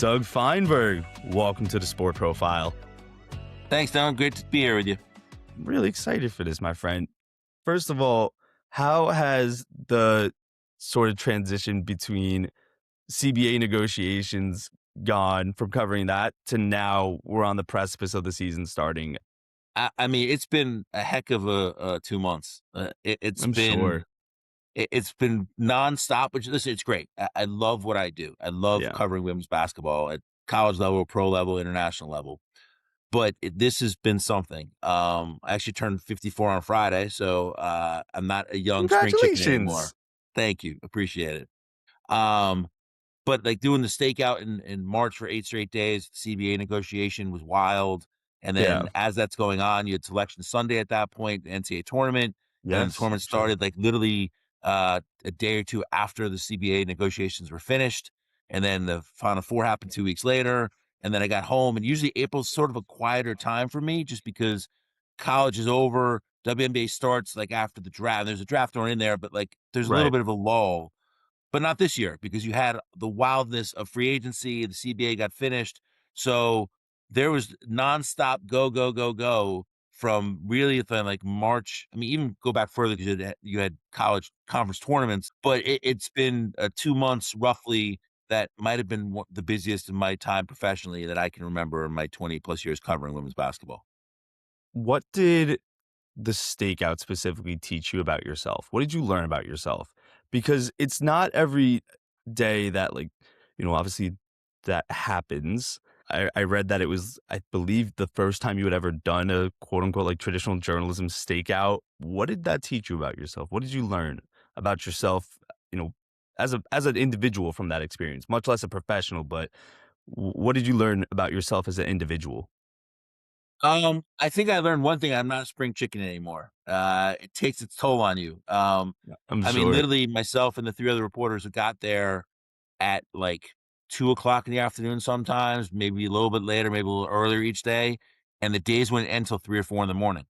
Doug Feinberg, welcome to the Sport Profile. Thanks, Don. Great to be here with you. I'm really excited for this, my friend. First of all, how has the sort of transition between CBA negotiations gone from covering that to now we're on the precipice of the season starting? I mean, it's been a heck of a 2 months. I'm sure. It's been nonstop, which listen, it's great. I love what I do. I love Yeah. covering women's basketball at college level, pro level, international level. But this has been something. I actually turned 54 on Friday, so I'm not a young spring chicken anymore. Congratulations. Thank you, appreciate it. Um, But, like, doing the stakeout in March for 8 straight days, CBA negotiation was wild, and Yeah. then as that's going on, you had Selection Sunday at that point, the NCAA tournament, and then the Yes. tournament Sure. started, like, literally, a day or 2 after the CBA negotiations were finished, and then the Final Four happened 2 weeks later, and then I got home, and usually April's sort of a quieter time for me just because college is over, WNBA starts, like, after the draft. There's a draft thrown in there, but, like, there's a little Right. bit of a lull, but not this year because you had the wildness of free agency. The CBA got finished. So there was nonstop go, go, go, go from really from like March. I mean, even go back further because you had college conference tournaments, but it's been 2 months roughly that might have been the busiest in my time professionally that I can remember in my 20 plus years covering women's basketball. What did the stakeout specifically teach you about yourself? What did you learn about yourself? Because it's not every day that, like, obviously that happens. I read that it was, I believe, the first time you had ever done a quote unquote like traditional journalism stakeout. What did that teach you about yourself? What did you learn about yourself, as an individual from that experience, much less a professional, but what did you learn about yourself as an individual? I think I learned one thing. I'm not a spring chicken anymore. It takes its toll on you. I'm I mean, sure. literally myself and the 3 other reporters who got there at like 2 o'clock in the afternoon sometimes, maybe a little bit later, maybe a little earlier each day. And the days wouldn't end until 3 or 4 in the morning.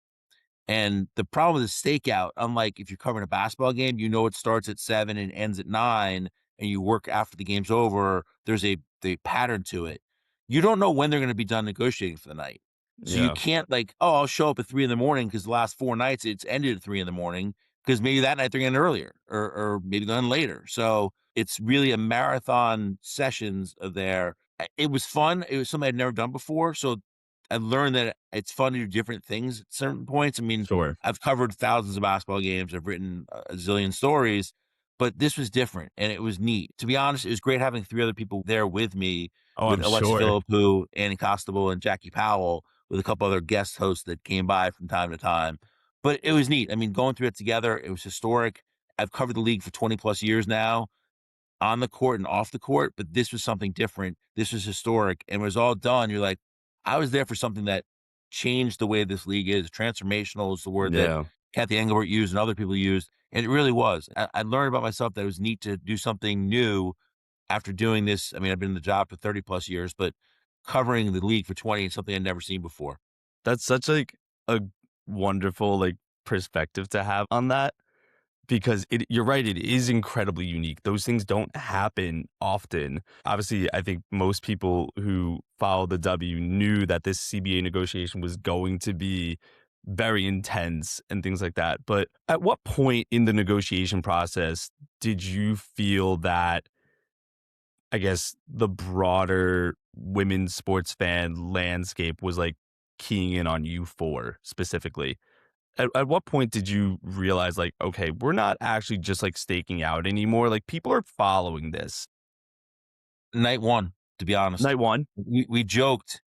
And the problem with the stakeout, unlike if you're covering a basketball game, it starts at 7 and ends at 9, and you work after the game's over. There's the pattern to it. You don't know when they're going to be done negotiating for the night. So you Yeah. can't like, oh, I'll show up at 3 in the morning because the last 4 nights it's ended at 3 in the morning because maybe that night they're going earlier or maybe done later. So it's really a marathon sessions of there. It was fun. It was something I'd never done before. So I learned that it's fun to do different things at certain points. I mean, Sure. I've covered thousands of basketball games. I've written a zillion stories, but this was different and it was neat. To be honest, it was great having 3 other people there with me, Oh, with I'm Alexa sure. Philippou, Annie Costable, and Jackie Powell, with a couple other guest hosts that came by from time to time. But it was neat. I mean, going through it together, it was historic. I've covered the league for 20 plus years now, on the court and off the court, but this was something different. This was historic, and it was all done. You're like, I was there for something that changed the way this league is. Transformational is the word that Yeah. Kathy Engelbert used and other people used, and it really was. I learned about myself that it was neat to do something new after doing this. I mean, I've been in the job for 30 plus years, but covering the league for 20 is something I'd never seen before. That's such like a wonderful like perspective to have on that because you're right, it is incredibly unique. Those things don't happen often. Obviously, I think most people who follow the W knew that this CBA negotiation was going to be very intense and things like that. But at what point in the negotiation process did you feel that, I guess, the broader women's sports fan landscape was like keying in on you for specifically? At what point did you realize, like, okay, we're not actually just like staking out anymore? Like, people are following this. Night one, to be honest, Night one? we joked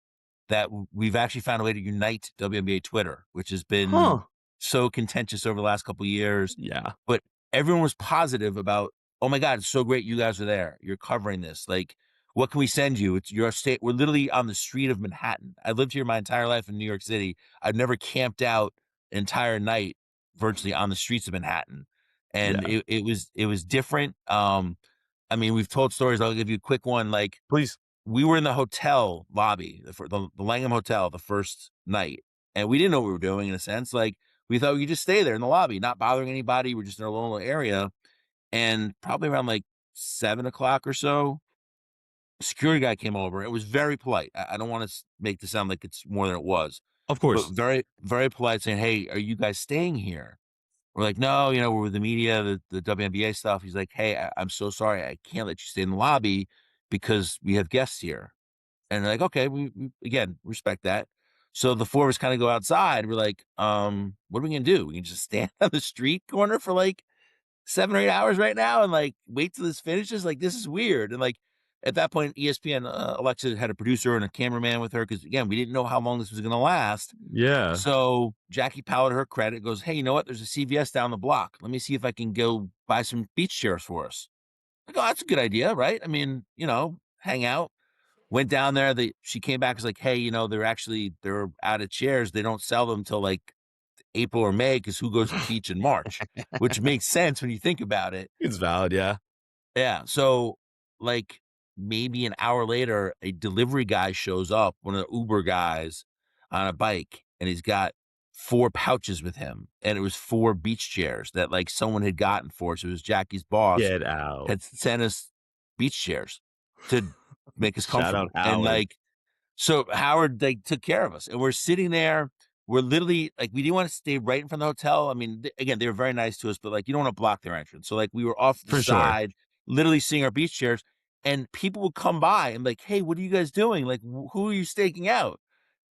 that we've actually found a way to unite WNBA Twitter, which has been Huh. so contentious over the last couple of years. Yeah. But everyone was positive about, oh my God, it's so great you guys are there. You're covering this. Like, what can we send you? It's your state. We're literally on the street of Manhattan. I lived here my entire life in New York City. I've never camped out an entire night virtually on the streets of Manhattan. And Yeah. it was different. I mean, we've told stories. I'll give you a quick one. Like, Please. we were in the hotel lobby, the Langham Hotel, the first night, and we didn't know what we were doing in a sense. Like, we thought we could just stay there in the lobby, not bothering anybody. We're just in our little area. And probably around like 7 o'clock or so, security guy came over. It was very polite. I don't want to make this sound like it's more than it was, Of but course. very, very polite saying, "Hey, are you guys staying here?" We're like, "No, we're with the media, the WNBA stuff." He's like, "Hey, I'm so sorry. I can't let you stay in the lobby because we have guests here." And they're like, "Okay, we again, respect that." So the 4 of us kinda go outside. We're like, what are we gonna do? We can just stand on the street corner for, like, 7 or 8 hours right now and, like, wait till this finishes? Like, this is weird." And, like, at that point, ESPN, Alexa had a producer and a cameraman with her because again, we didn't know how long this was gonna last. Yeah. So, Jackie Powell, to her credit, goes, "Hey, you know what? There's a CVS down the block. Let me see if I can go buy some beach chairs for us." I go, "That's a good idea, right?" I mean, hang out. Went down there, she came back, was like, "Hey, they're out of chairs. They don't sell them till, like, April or May because who goes to the beach in March?" Which makes sense when you think about it. It's valid, yeah. Yeah, so, like, maybe an hour later, a delivery guy shows up, one of the Uber guys on a bike, and he's got 4 pouches with him, and it was 4 beach chairs that, like, someone had gotten for us. It was Jackie's boss Get out. had sent us beach chairs to make us Shout out comfortable, and, Howard. like, so Howard, like, took care of us, and we're sitting there. We're literally like, we didn't wanna stay right in front of the hotel. I mean, again, they were very nice to us, but, like, you don't wanna block their entrance. So, like, we were off to the For sure. side, literally seeing our beach chairs, and people would come by and like, "Hey, what are you guys doing? Like, who are you staking out?"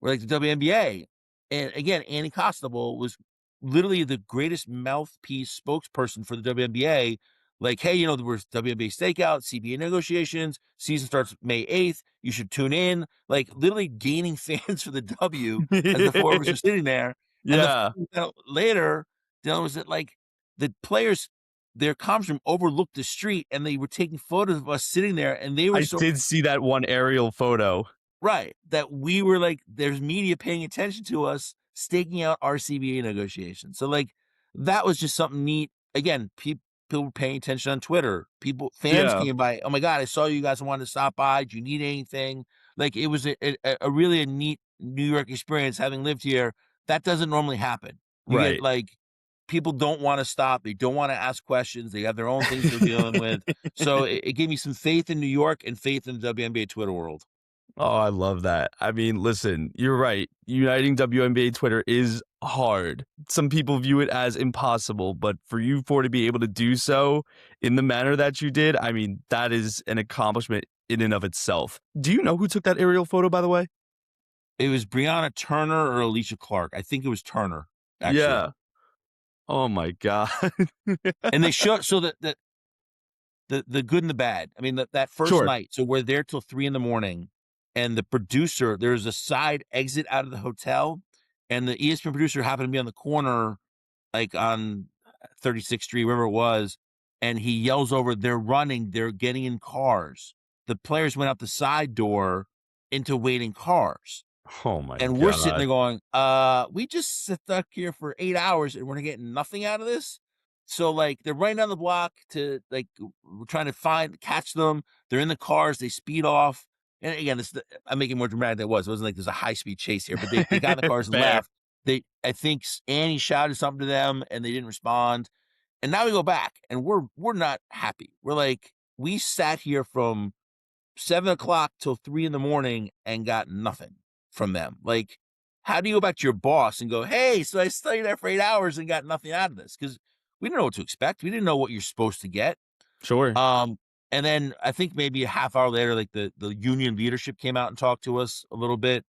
We're like, "The WNBA." And again, Annie Costabile was literally the greatest mouthpiece spokesperson for the WNBA. Like, "Hey, there was WNBA stakeout, CBA negotiations, season starts May 8th. You should tune in." Like, literally gaining fans for the W as the 4 of us are sitting there. And the Yeah. later, was that, like, the players, their conference room overlooked the street, and they were taking photos of us sitting there, and they were I so did see that one aerial photo. right, that we were like, there's media paying attention to us staking out our CBA negotiations. So, like, that was just something neat. Again, people were paying attention on Twitter. Fans Yeah. came by. "Oh my god, I saw you guys and wanted to stop by. Do you need anything?" Like, it was a really a neat New York experience having lived here. That doesn't normally happen. You get Right. like people don't want to stop. They don't want to ask questions. They have their own things they're dealing with. So it gave me some faith in New York and faith in the WNBA Twitter world. Oh, I love that. I mean, listen, you're right. Uniting WNBA Twitter is hard. Some people view it as impossible, but for you four to be able to do so in the manner that you did, I mean, that is an accomplishment in and of itself. Do you know who took that aerial photo, by the way? It was Breonna Turner or Alicia Clark. I think it was Turner, actually. Yeah. Oh my god. And they showed so the good and the bad. I mean, that first Sure. night, so we're there till 3 in the morning, and the producer, there's a side exit out of the hotel, and the ESPN producer happened to be on the corner, like, on 36th Street, wherever it was, and he yells over, "They're running, they're getting in cars." The players went out the side door into waiting cars. Oh my And we're sitting god. there going, we just stuck here for 8 hours and we're getting nothing out of this?" So, like, they're running down the block to, like, we're trying to catch them. They're in the cars, they speed off. And again, I'm making it more dramatic than it was. It wasn't like there's a high-speed chase here, but they got in the cars and Fair. left. I think Annie shouted something to them and they didn't respond. And now we go back and we're not happy. We're like, we sat here from 7 o'clock till 3 in the morning and got nothing from them. Like, how do you go back to your boss and go, "Hey, so I studied there for 8 hours and got nothing out of this?" Because we didn't know what to expect. We didn't know what you're supposed to get. Sure. Um, and then I think maybe a half hour later, like, the union leadership came out and talked to us a little bit.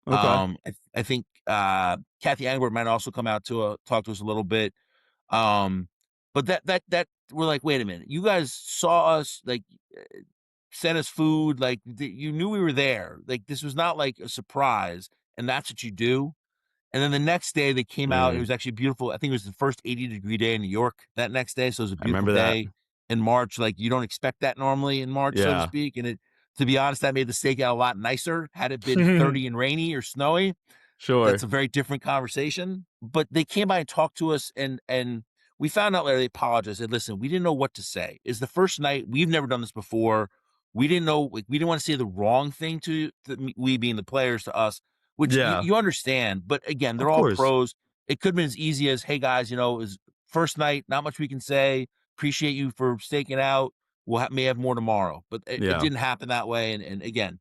Okay. I think, Kathy Engelbert might also come out to, talk to us a little bit. Um, but that we're like, "Wait a minute. You guys saw us, like, sent us food, like, you knew we were there. Like, this was not like a surprise, and that's what you do." And then the next day they came out. It Mm, was actually beautiful. I think it was the first 80-degree day in New York that next day. So it was a I beautiful remember that. day in March. Like, you don't expect that normally in March, so to Yeah. speak. And to be honest, that made the stakeout a lot nicer. Had it been 30 and rainy or snowy, that's Sure. a very different conversation. But they came by and talked to us, and we found out later they apologized. They said, "Listen, we didn't know what to say. It's the first night. We've never done this before. We didn't know, like, we didn't want to say the wrong thing we being the players to us," which Yeah. you understand. But again, they're Of all course. pros. It could have been as easy as, "Hey guys, it was first night, not much we can say. Appreciate you for staking out. may have more tomorrow, but it Yeah. didn't happen that way. And again,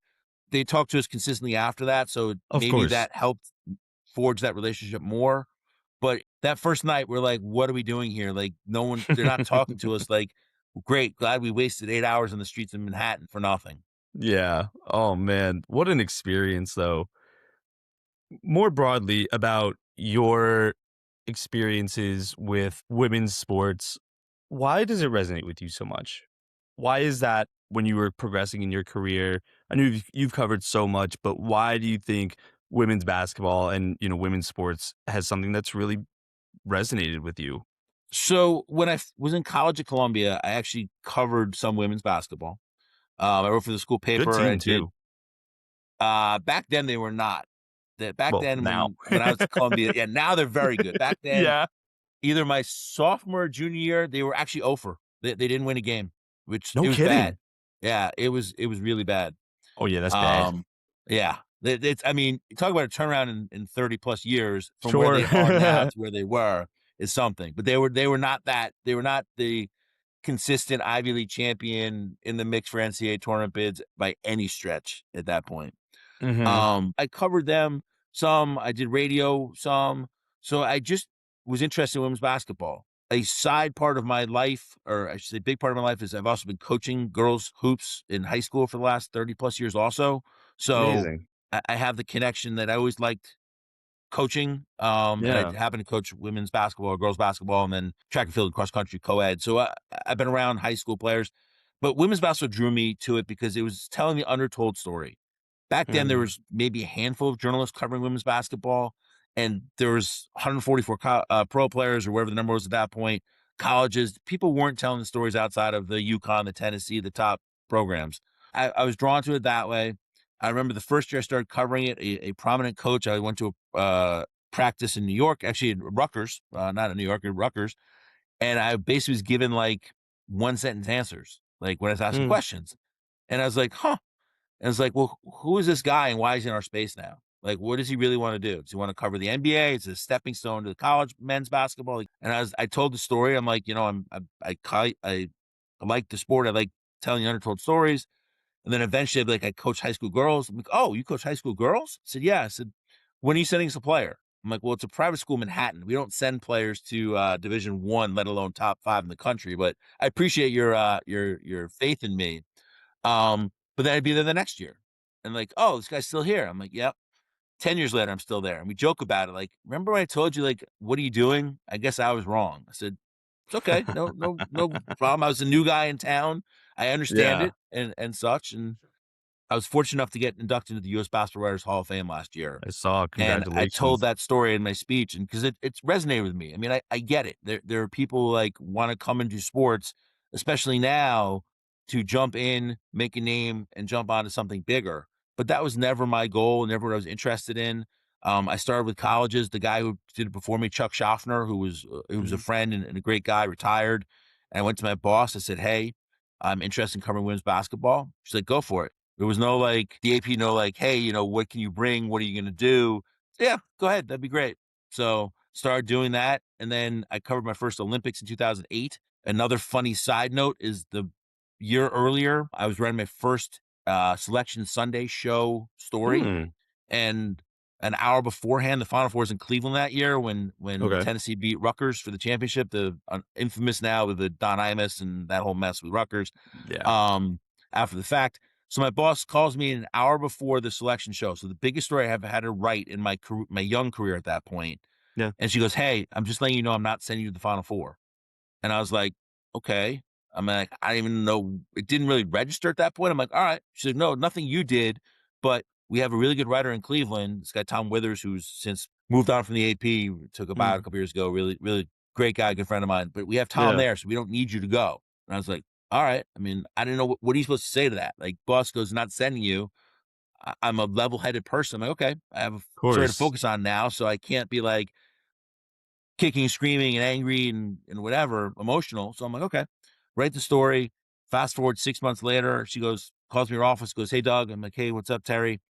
they talked to us consistently after that, so Of maybe course. that helped forge that relationship more. But that first night, we're like, "What are we doing here?" Like, no one, they're not talking to us. Like, great, glad we wasted 8 hours on the streets of Manhattan for nothing. Yeah. Oh, man. What an experience, though. More broadly about your experiences with women's sports, why does it resonate with you so much? Why is that when you were progressing in your career? I know you've covered so much, but why do you think women's basketball and, women's sports has something that's really resonated with you? So when was in college at Columbia, I actually covered some women's basketball. I wrote for the school Good paper. I team did. too. Back then they were not. That back Well, then now. when I was at Columbia, yeah, now they're very good. Back then, Yeah. either my sophomore or junior year, they were actually over. They didn't win a game, which No it was bad. kidding. Yeah, it was really bad. Oh yeah, that's bad. Um, yeah, it's, I mean, talk about a turnaround in 30 plus years from where Sure. they are now to where they were is something. But they were not that. They were not the consistent Ivy League champion in the mix for NCAA tournament bids by any stretch at that point. Mhm. I covered them some, I did radio some, so I just was interested in women's basketball. A side part of my life, or I should say big part of my life, is I've also been coaching girls hoops in high school for the last 30 plus years also. So Amazing. I have the connection that I always liked coaching, and I Yeah. happen to coach women's basketball or girls basketball, and then track and field and cross country co-ed. So I've been around high school players, but women's basketball drew me to it because it was telling the undertold story. Back then, there Mhm. was maybe a handful of journalists covering women's basketball, and there was 144 pro players or whatever the number was at that point. Colleges, people weren't telling the stories outside of the UConn, the Tennessee, the top programs. I was drawn to it that way. I remember the first year I started covering it, a prominent coach. I went to a practice in New York, actually in Rutgers, not in New York, in Rutgers, and I basically was given like one sentence answers, like when I was asking Mm. questions, and I was like, "Huh." And it's like, well, who is this guy and why is he in our space now? Like, what does he really want to do? Does he want to cover the NBA? It's a stepping stone to the college men's basketball. Like, and I told the story. I'm like, I like the sport. I like telling undertold stories. And then eventually I'd be like, I coach high school girls. I'm like, oh, you coach high school girls? I said, yeah. I said, when are you sending us a player? I'm like, well, it's a private school in Manhattan. We don't send players to Division 1, let alone top 5 in the country. But I appreciate your faith in me. But then I'd be there the next year and like, oh, this guy's still here. I'm like, yep. 10 years later, I'm still there. And we joke about it. Like, remember when I told you, like, what are you doing? I guess I was wrong. I said, it's okay. No problem. I was a new guy in town. I understand Yeah, it and such. And I was fortunate enough to get inducted into the U.S. Basketball Writers Hall of Fame last year. I saw. And I told Congratulations. that story in my speech, and because it's resonated with me. I mean, I get it. There are people who, like, wanna come into sports, especially now, to jump in, make a name, and jump onto something bigger. But that was never my goal, never what I was interested in. I started with colleges. The guy who did it before me, Chuck Schaffner, who was a Mhm. friend and a great guy, retired. And I went to my boss. I said, "Hey, I'm interested in covering women's basketball." She's like, "Go for it." There was no like the AP, no like, hey, what can you bring? What are you gonna do? Yeah, go ahead. That'd be great. So started doing that. And then I covered my first Olympics in 2008. Another funny side note is the year earlier, I was running my first Selection Sunday show story. Hmm. And an hour beforehand, the Final Four was in Cleveland that year when Okay. Tennessee beat Rutgers for the championship, the infamous now with the Don Imus and that whole mess with Rutgers. Yeah. Um, after the fact. So my boss calls me an hour before the selection show. So the biggest story I have had to write in my young career at that point. Yeah. And she goes, "Hey, I'm just letting you know I'm not sending you to the Final Four." And I was like, "Okay." I'm like, I didn't even know it didn't really register at that point. I'm like, "All right." She said, "No, nothing you did, but we have a really good writer in Cleveland. This guy Tom Withers, who's since moved on from the AP, took a buyout a Mm. couple years ago. Really, really great guy, good friend of mine. But we have Tom Yeah. there, so we don't need you to go." And I was like, "All right." I mean, I didn't know what are you supposed to say to that. Like, boss goes, "Not sending you." I'm a level-headed person. I'm like, okay, I have a Of story to course. focus on now, so I can't be like kicking, screaming, and angry and whatever, emotional. So I'm like, okay, write the story. Fast forward 6 months later, she goes, calls me in her office, goes, "Hey, Doug." I'm like, "Hey, what's up, Terry?"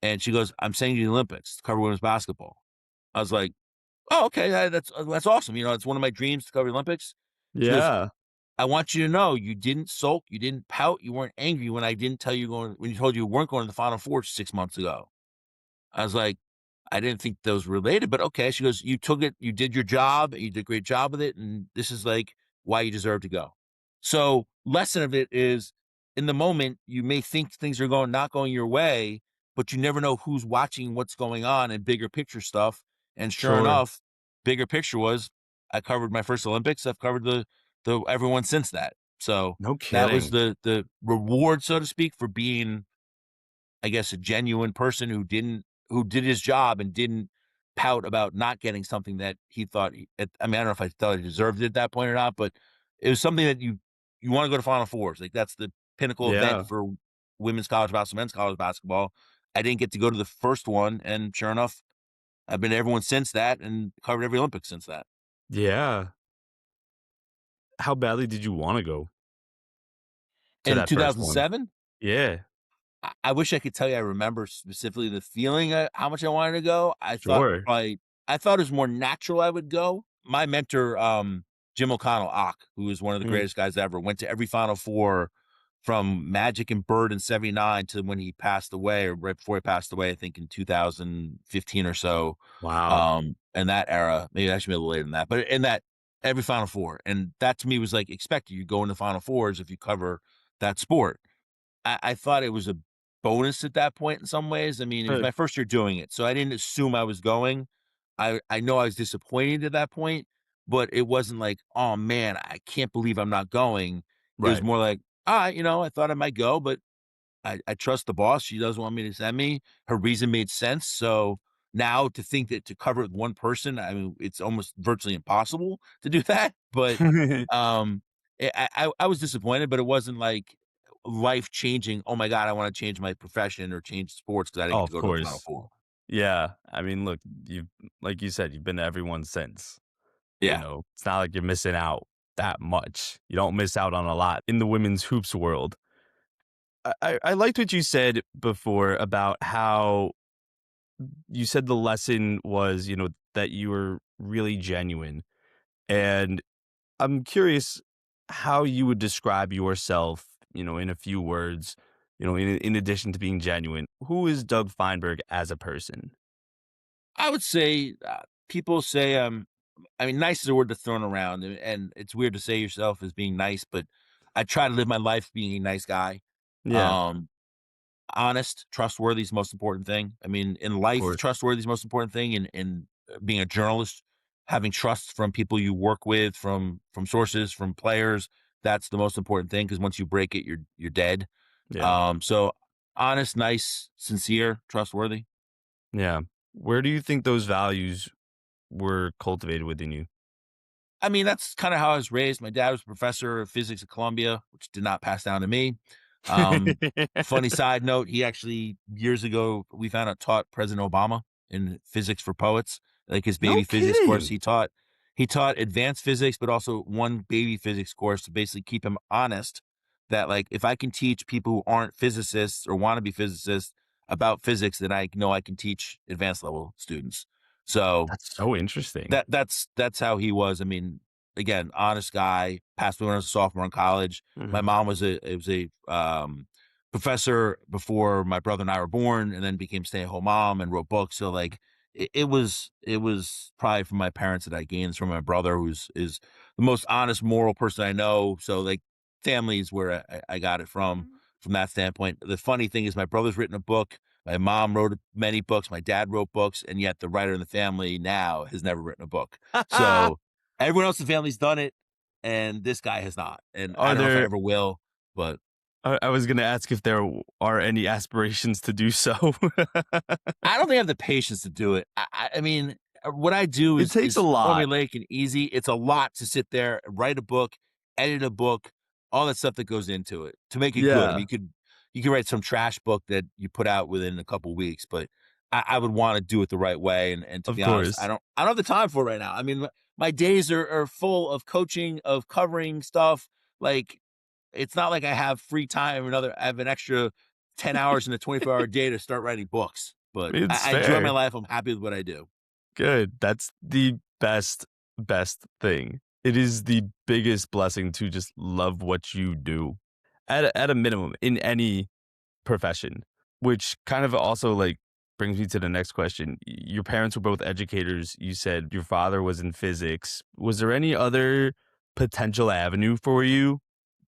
And she goes, "I'm sending you to the Olympics to cover women's basketball." I was like, "Oh, okay, that's awesome. It's one of my dreams to cover the Olympics." She goes, Yeah. I want you to know you didn't sulk, you didn't pout, you weren't angry when I didn't tell you going when you told you weren't going to the Final Four 6 months ago." I was like, "I didn't think those were related, but okay." She goes, "You took it, you did your job, you did a great job with it, and this is, like, why you deserve to go." So, lesson of it is, in the moment, you may think things are not going your way, but you never know who's watching what's going on and bigger picture stuff, and sure Sure. enough, bigger picture was I covered my first Olympics, I've covered the everyone since that. So, No that was kidding. the reward, so to speak, for being, I guess, a genuine person who did his job and didn't pout about not getting something that he thought I mean, I don't know if I thought he deserved it at that point or not, but it was something that you wanna go to Final Fours, like, that's the pinnacle event Yeah. for women's college basketball, men's college basketball. I didn't get to go to the first one, and sure enough, I've been to everyone since that and covered every Olympics since that. Yeah. How badly did you wanna go to In that first one? 2007, Yeah. I wish I could tell you I remember specifically the feeling, how much I wanted to go. Sure. I thought it was more natural I would go. My mentor, Jim O'Connell, who is one of the Mhm. greatest guys ever, went to every Final Four from Magic and Bird in '79 to when he passed away, or right before he passed away, I think in 2015 or so. Wow. In that era, maybe actually a little later than that, but in that every Final Four, and that to me was like expected. You go in the Final Fours if you cover that sport. I thought it was a bonus at that point in some ways. I mean, it was Uh, my first year doing it, so I didn't assume I was going. I know I was disappointed at that point, but it wasn't like, "Oh, man, I can't believe I'm not going." It was right. more like, "Alright, I thought I might go, but I trust the boss. She does want me to send me. Her reason made sense." So now to think that to cover it with one person, I mean, it's almost virtually impossible to do that. But um, I was disappointed, but it wasn't like life changing. Oh my god, I want to change my profession or change sports because I didn't Oh, get to of go to the Final course. Four. Yeah. I mean, look, you've like you said, you've been to everyone since. Yeah, It's not like you're missing out that much. You don't miss out on a lot in the women's hoops world. I liked what you said before about how you said the lesson was, that you were really genuine. And I'm curious how you would describe yourself, in a few words, in addition to being genuine. Who is Doug Feinberg as a person? I would say people say I mean, nice is a word that's thrown around, and it's weird to say yourself as being nice, but I try to live my life being a nice guy. Yeah, Um, Honest, trustworthy is the most important thing. I mean, in of life, course. trustworthy is the most important thing. In being a journalist, having trust from people you work with, from sources, from players, that's the most important thing. Because once you break it, you're dead. Yeah. So honest, nice, sincere, trustworthy. Yeah. Where do you think those values were cultivated within you? I mean, that's kinda how I was raised. My dad was a professor of physics at Columbia, which did not pass down to me. Um, Funny side note, he actually years ago, we found out, taught President Obama in Physics for Poets, like his No baby physics course. kidding. He taught advanced physics, but also one baby physics course to basically keep him honest that, like, if I can teach people who aren't physicists or wanna be physicists about physics, then I know I can teach advanced level students. So That's so interesting. that's how he was. I mean, again, honest guy, passed away when I was a sophomore in college. My Mhm. mom was a professor before my brother and I were born, and then became stay-at-home mom and wrote books. So like it was probably from my parents that I gained this from my brother, who's is the most honest, moral person I know. So like family is where I got it from that standpoint. The funny thing is my brother's written a book, my mom wrote many books, my dad wrote books, and yet the writer in the family now has never written a book. So everyone else in the family's done it, and this guy has not. And I Are don't know if I there ever will, but I was gonna ask if there are any aspirations to do so. I don't think I have the patience to do it. I mean, what I do It takes a is lot. formulaic and easy. It's a lot to sit there, write a book, edit a book, all that stuff that goes into it to make it good. I mean, Yeah, you could write some trash book that you put out within a couple weeks, but I would want to do it the right way. And to of be honest, course. I don't have the time for it right now. I mean, my days are full of coaching, of covering stuff. Like it's not like I have free time. I have an extra 10 hours in a 24-hour day to start writing books, but It's I enjoy my fair. life. I'm happy with what I do. Good. That's the best thing. It is the biggest blessing to just love what you do at a minimum in any profession, which kind of also, like, brings me to the next question. Your parents were both educators. You said your father was in physics. Was there any other potential avenue for you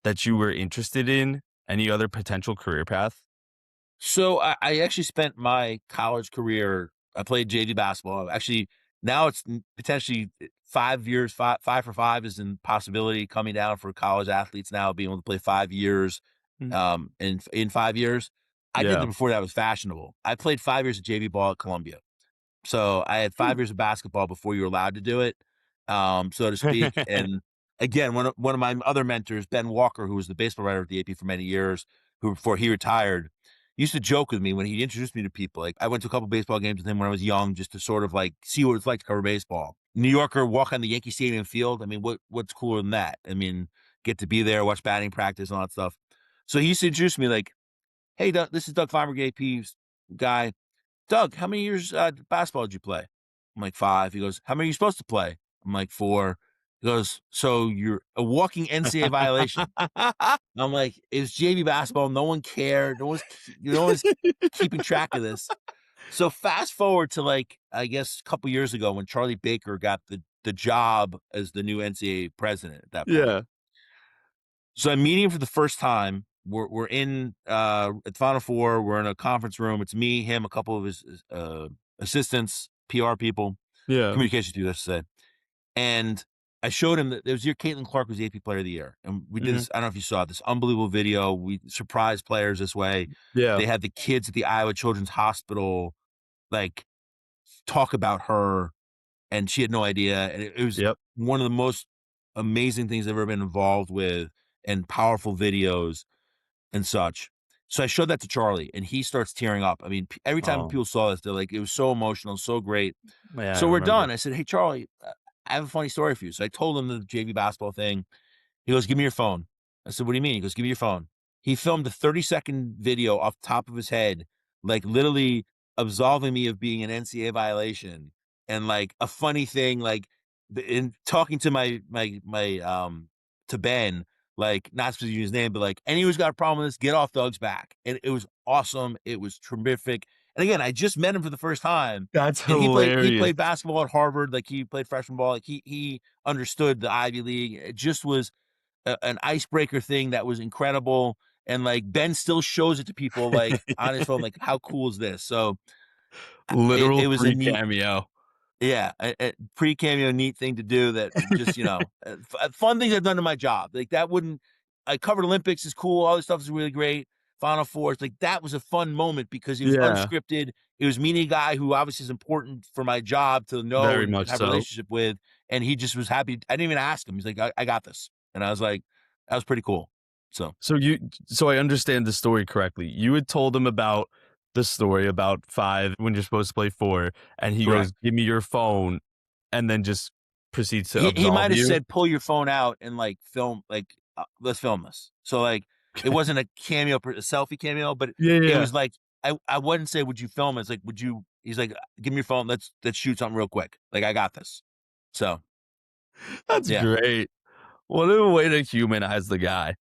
that you were interested in? Any other potential career path? So I actually spent my college career. I played JV basketball. Actually, now it's potentially 5 years. Five for five is in possibility coming down for college athletes now, being able to play 5 years. Mm, In 5 years, I did yeah. it before that was fashionable. I played 5 years of JV ball at Columbia. So I had Hmm. 5 years of basketball before you were allowed to do it, so to speak. And again, one of my other mentors, Ben Walker, who was the baseball writer at the AP for many years, who before he retired, used to joke with me when he introduced me to people. Like I went to a couple baseball games with him when I was young, just to sort of like see what it's like to cover baseball. New Yorker, walk on the Yankee Stadium field. I mean, what's cooler than that? I mean, get to be there, watch batting practice, and all that stuff. So he used to introduce me like, "Hey, Doug, this is Doug Feinberg, AP's guy. Doug, how many years basketball did you play?" I'm like, 5. He goes, "How many are you supposed to play?" I'm like, 4. He goes, "So you're a walking NCAA violation." I'm like, "It's JV basketball. No one cared. No one's keeping track of this." So fast forward to like, I guess a couple years ago when Charlie Baker got the job as the new NCAA president at that point. Yeah, So I'm meeting him for the first time. We're in at Final Four. We're in a conference room. It's me, him, a couple of his assistants, PR people, yeah. communications people, I should say. And I showed him that it was year Caitlin Clark was the AP Player of the Year, and we did Mhm. this. I don't know if you saw this unbelievable video. We surprised players this way. Yeah. They had the kids at the Iowa Children's Hospital like talk about her, and she had no idea. And it was Yep. one of the most amazing things I've ever been involved with, and powerful videos and such. So I showed that to Charlie, and he starts tearing up. I mean, every time Oh, people saw this, they're like, "It was so emotional, so great." yeah, I So we're remember. done. I said, "Hey, Charlie, I have a funny story for you." So I told him the JV basketball thing. He goes, "Give me your phone." I said, "What do you mean?" He goes, "Give me your phone." He filmed a 30-second video off the top of his head, like literally absolving me of being an NCAA violation, and like a funny thing, like in talking to my to Ben, like not supposed to use his name, but like anyone who's got a problem with this, get off Doug's back. And it was awesome. It was terrific. And again, I just met him for the first time. That's And he hilarious. played basketball at Harvard, like he played freshman ball, like he understood the Ivy League. It just was an icebreaker thing that was incredible. And like Ben still shows it to people like on his phone, like how cool is this? So Literal it was a free neat, cameo. yeah, a pre cameo neat thing to do. That just fun things I've done in my job. Like that wouldn't I covered Olympics is cool. All this stuff is really great. Final four, it's like that was a fun moment because it was Yeah, unscripted. It was meeting a guy who obviously is important for my job to know very and much have a so. relationship with, and he just was happy. I didn't even ask him. He's like, I got this," and I was like, "That was pretty cool." So So I understand the story correctly. You had told him about the story about 5 when you're supposed to play 4, and he correct. goes, "Give me your phone," and then just proceeds to He absolve might have you? said, "Pull your phone out and, like, film like, let's film this." So, like, it wasn't a cameo a selfie cameo, but Yeah, it yeah. was like I wouldn't say, "Would you film it?" It's like, "Would you" he's like, "Give me your phone, let's shoot something real quick. Like, I got this." So, That's yeah. great. What a way to humanize the guy.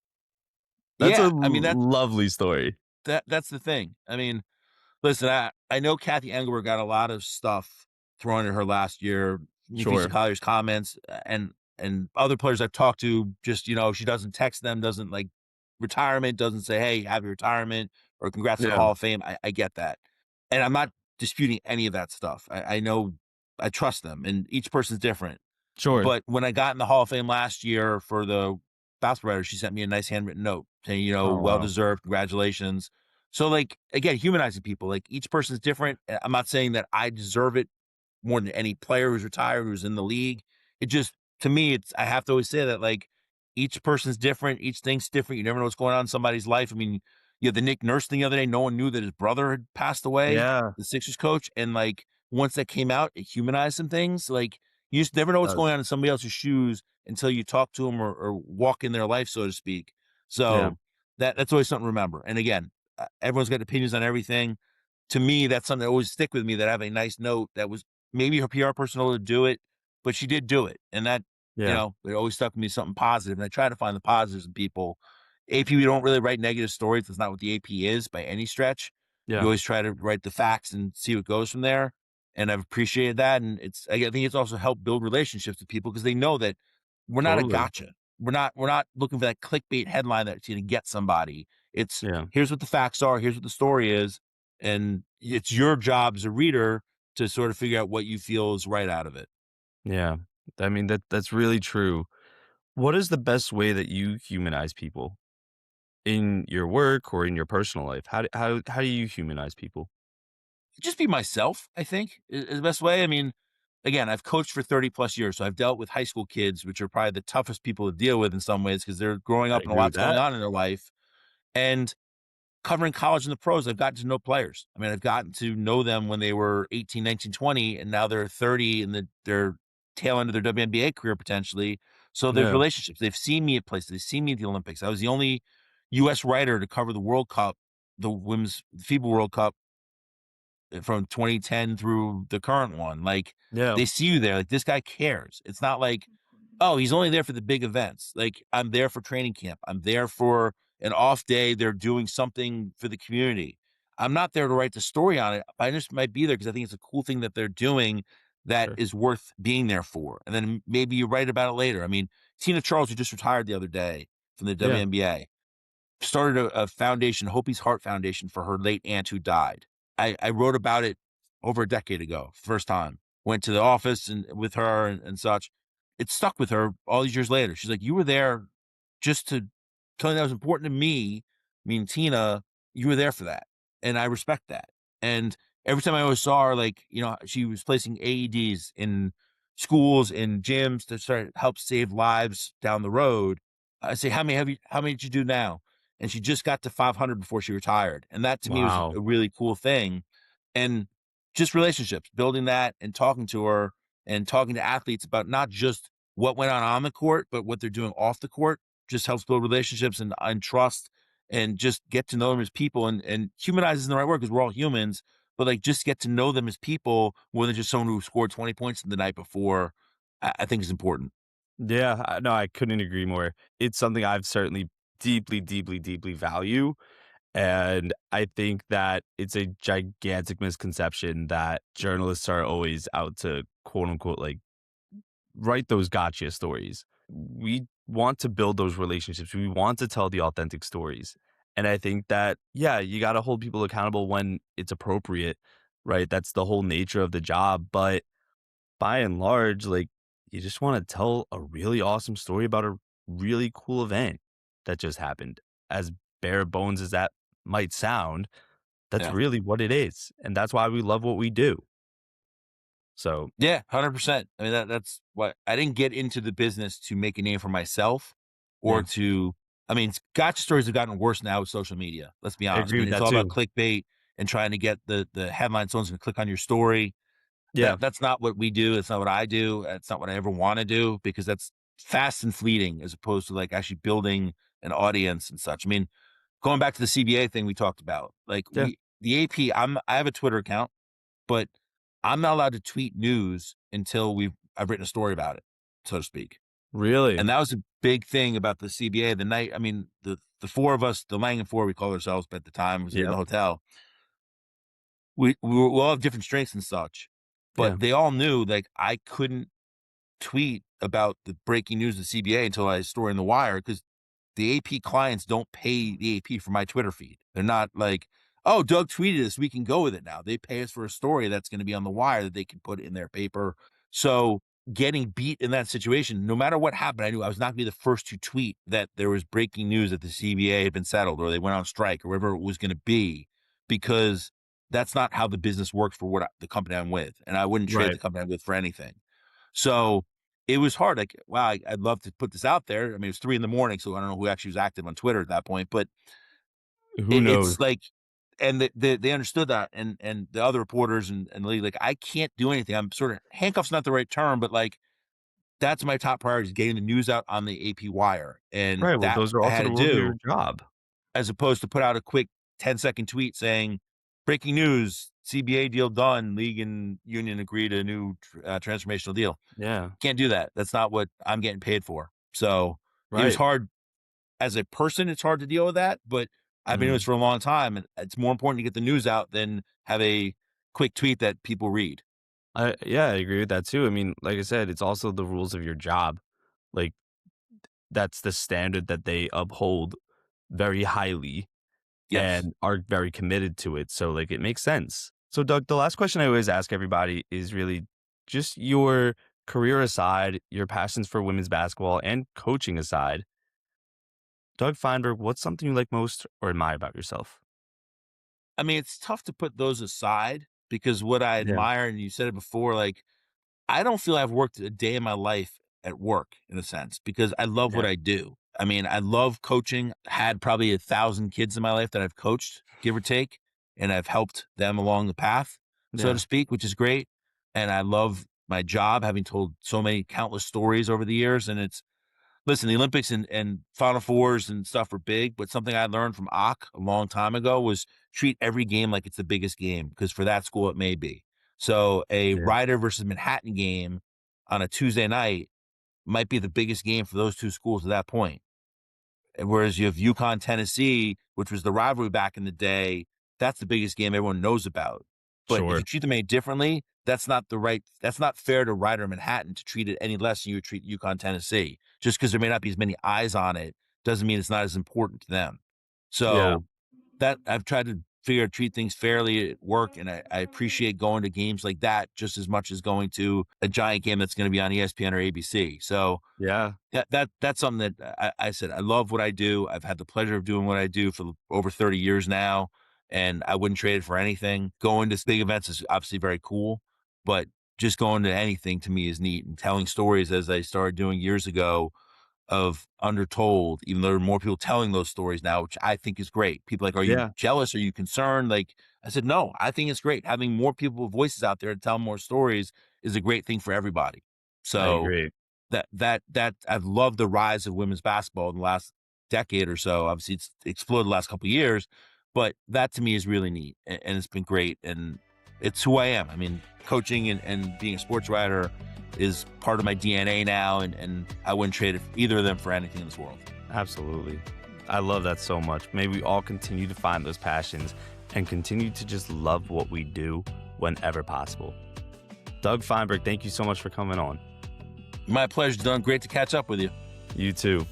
That's a Yeah, I mean, lovely story. that's the thing. I mean, listen, I know Kathy Engelberg got a lot of stuff thrown at her last year. Napheesa Sure. Collier's comments, and other players I've talked to, just she doesn't text them, doesn't like retirement, doesn't say, "Hey, happy retirement," or "Congrats to the Yeah. Hall of Fame." I get that, and I'm not disputing any of that stuff. I know I trust them, and each person's different. Sure. But when I got in the Hall of Fame last year for the basketball writer, she sent me a nice handwritten note saying, Oh, "Well wow. deserved, congratulations." So, like, again, humanizing people, like each person's different. I'm not saying that I deserve it more than any player who's retired, who's in the league. It just, to me, it's, I have to always say that, like, each person's different, each thing's different. You never know what's going on in somebody's life. I mean, you had the Nick Nurse thing the other day. No one knew that his brother had passed away, Yeah. the Sixers coach. And like, once that came out, it humanized some things. Like, you just never know what's going Does. on in somebody else's shoes until you talk to them, or walk in their life, so to speak. Yeah. So that's always something to remember. And again, everyone's got opinions on everything. To me, that's something that always stick with me, that I have a nice note that was maybe her PR person told her to do it, but she did do it. And Yeah. It always stuck with me something positive, and I try to find the positives in people. AP, we don't really write negative stories. That's not what the AP is by any stretch. You Yeah. always try to write the facts and see what goes from there. And I've appreciated that. And I think it's also helped build relationships with people because they know that we're not a Totally. gotcha. We're not looking for that clickbait headline that's going to get somebody. It's Yeah. here's what the facts are, here's what the story is, and it's your job as a reader to sort of figure out what you feel is right out of it. Yeah. I mean, that's really true. What is the best way that you humanize people in your work or in your personal life? How do you humanize people? Just be myself, I think, is the best way. I mean, again, I've coached for 30 plus years, so I've dealt with high school kids, which are probably the toughest people to deal with in some ways because they're growing I up and a agree with lot's going that. on in their life. And covering college and the pros, I've gotten to know players. I mean, I've gotten to know them when they were 18, 19, 20, and now they're 30 and they're tail end of their WNBA career potentially. So there's Yeah. relationships. They've seen me at places. They've seen me at the Olympics. I was the only U.S. writer to cover the World Cup, the women's FIBA World Cup from 2010 through the current one. Like, Yeah. they see you there. Like, this guy cares. It's not like, oh, he's only there for the big events. Like, I'm there for training camp. I'm there for an off day. They're doing something for the community. I'm not there to write the story on it. I just might be there because I think it's a cool thing that they're doing that Sure. is worth being there for. And then maybe you write about it later. I mean, Tina Charles, who just retired the other day from the Yeah. WNBA, started a foundation, Hopi's Heart Foundation, for her late aunt who died. I wrote about it over a decade ago, first time. Went to the office and with her and such. It stuck with her all these years later. She's like, "You were there just to tell me that was important to me." I mean, Tina, you were there for that. And I respect that. And every time I always saw her, like, she was placing AEDs in schools, in gyms to start help save lives down the road. I say, how many did you do now? And she just got to 500 before she retired. And that to me was Wow. a really cool thing. And just relationships, building that and talking to her and talking to athletes about not just what went on the court, but what they're doing off the court just helps build relationships and trust and just get to know them as people and humanize isn't the right word because we're all humans, but like just get to know them as people more than just someone who scored 20 points the night before, I think is important. Yeah, no, I couldn't agree more. It's something I've certainly deeply, deeply, deeply value. And I think that it's a gigantic misconception that journalists are always out to quote unquote like write those gotcha stories. We want to build those relationships. We want to tell the authentic stories. And I think that, yeah, you got to hold people accountable when it's appropriate, right? That's the whole nature of the job. But by and large, like, you just want to tell a really awesome story about a really cool event that just happened. As bare bones as that might sound, that's Yeah. really what it is. And that's why we love what we do. So, Yeah, 100%. I mean, that's what I didn't get into the business to make a name for myself or yeah, to, I mean, gotcha stories have gotten worse now with social media. Let's be I honest. I agree mean, with it's that all about too. clickbait and trying to get the headline. Someone's going to click on your story. Yeah, That's not what we do. It's not what I do. It's not what I ever want to do because that's fast and fleeting as opposed to like actually building an audience and such. I mean, going back to the CBA thing we talked about, like yeah. the AP, I have a Twitter account, but I'm not allowed to tweet news until I've written a story about it, so to speak. Really? And that was a big thing about the CBA. The night, I mean, the four of us, the Langan Four, we called ourselves, but at the time was in the Yep. hotel. We all have different strengths and such, Yeah. but they all knew like I couldn't tweet about the breaking news of the CBA until I story in the wire because the AP clients don't pay the AP for my Twitter feed. They're not like, oh, Doug tweeted this, we can go with it now. They pay us for a story that's going to be on the wire that they can put in their paper. So getting beat in that situation, no matter what happened, I knew I was not going to be the first to tweet that there was breaking news that the CBA had been settled or they went on strike or whatever it was going to be, because that's not how the business works for the company I'm with. And I wouldn't trade Right. the company I'm with for anything. So it was hard. Like, wow, I'd love to put this out there. I mean, it was 3 in the morning, so I don't know who actually was active on Twitter at that point, but Who knows? it's like, and they understood that, and the other reporters and the league, like, I can't do anything. I'm sort of handcuffs, not the right term, but like that's my top priority is getting the news out on the AP wire, and Right. Well, that those are I also had the to rules of your do job. as opposed to put out a quick 10-second tweet saying, breaking news, CBA deal done, league and union agree to a new transformational deal. Yeah. Can't do that. That's not what I'm getting paid for. So it was Right. hard as a person. It's hard to deal with that, but I've been doing this Mm. for a long time, and it's more important to get the news out than have a quick tweet that people read. Yeah, I agree with that too. I mean, like I said, it's also the rules of your job. Like, that's the standard that they uphold very highly Yes. and are very committed to it. So, like, it makes sense. So, Doug, the last question I always ask everybody is really just your career aside, your passions for women's basketball and coaching aside. Doug Feinberg, what's something you like most or admire about yourself? I mean, it's tough to put those aside because what I Yeah. admire, and you said it before, like I don't feel I've worked a day in my life at work in a sense because I love what Yeah. I do. I mean, I love coaching. Had probably 1,000 kids in my life that I've coached, give or take, and I've helped them along the path, so to Yeah. speak, which is great. And I love my job, having told so many countless stories over the years. And it's listen, the Olympics and Final Fours and stuff are big, but something I learned from Ock a long time ago was treat every game like it's the biggest game because for that school it may be. So a Yeah. Ryder versus Manhattan game on a Tuesday night might be the biggest game for those two schools at that point. And whereas you have UConn, Tennessee, which was the rivalry back in the day, that's the biggest game everyone knows about. But if Sure. you treat them any differently, that's not fair to Ryder Manhattan to treat it any less than you would treat UConn, Tennessee. Just because there may not be as many eyes on it doesn't mean it's not as important to them. Yeah. So that I've tried to treat things fairly at work, and I appreciate going to games like that just as much as going to a giant game that's going to be on ESPN or ABC. So Yeah. that's something that I said, I love what I do. I've had the pleasure of doing what I do for over 30 years now, and I wouldn't trade it for anything. Going to big events is obviously very cool, but just going to anything to me is neat. And telling stories, as I started doing years ago, of undertold, even though there are more people telling those stories now, which I think is great. People are like, are you Yeah. jealous? Are you concerned? Like I said, no, I think it's great. Having more people with voices out there to tell more stories is a great thing for everybody. I So agree. that I've loved the rise of women's basketball in the last decade or so. Obviously, it's exploded the last couple of years, but that to me is really neat, and it's been great, and it's who I am. I mean, coaching and being a sports writer is part of my DNA now, and I wouldn't trade either of them for anything in this world. Absolutely. I love that so much. May we all continue to find those passions and continue to just love what we do whenever possible. Doug Feinberg, thank you so much for coming on. My pleasure, Don. Great to catch up with you. You too.